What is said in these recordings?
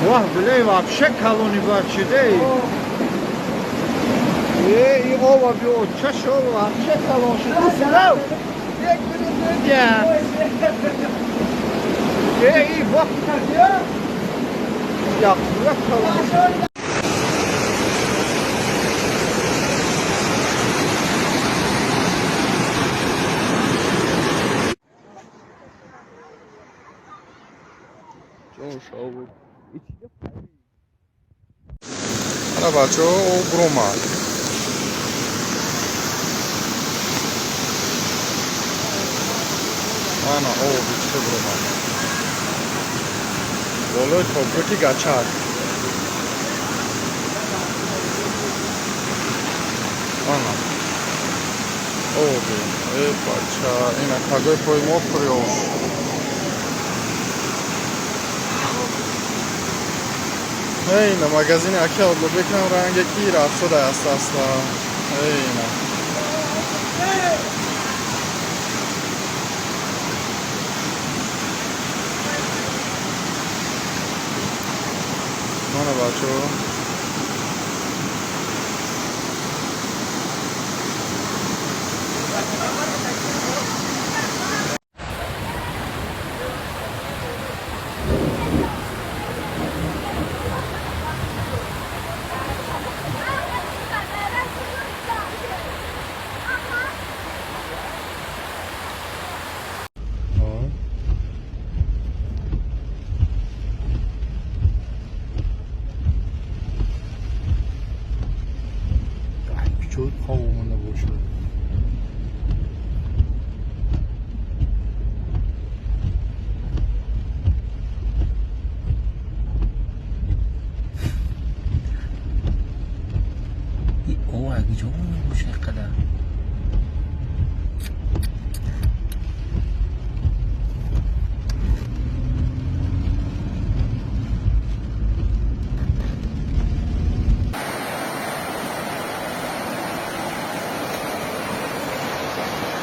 Вах, блей, вообще колони бачиде. И ова био, чашо вообще колон шуд. И вах. Я колон. حالا بچه ها او برومن آنا او بیچه برومن بالای تابلوکی گچک آنا او بی ای بچه اینه کگای پای ما پریوش اینه مگزین اکی آدلو بکنم رنگ کی رفت شده است اصلا اینه مانه بچه çok havamında boşver. اوه اگه جو باشه قدر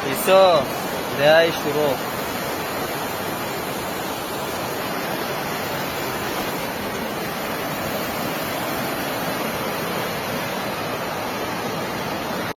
ایسا ده شروع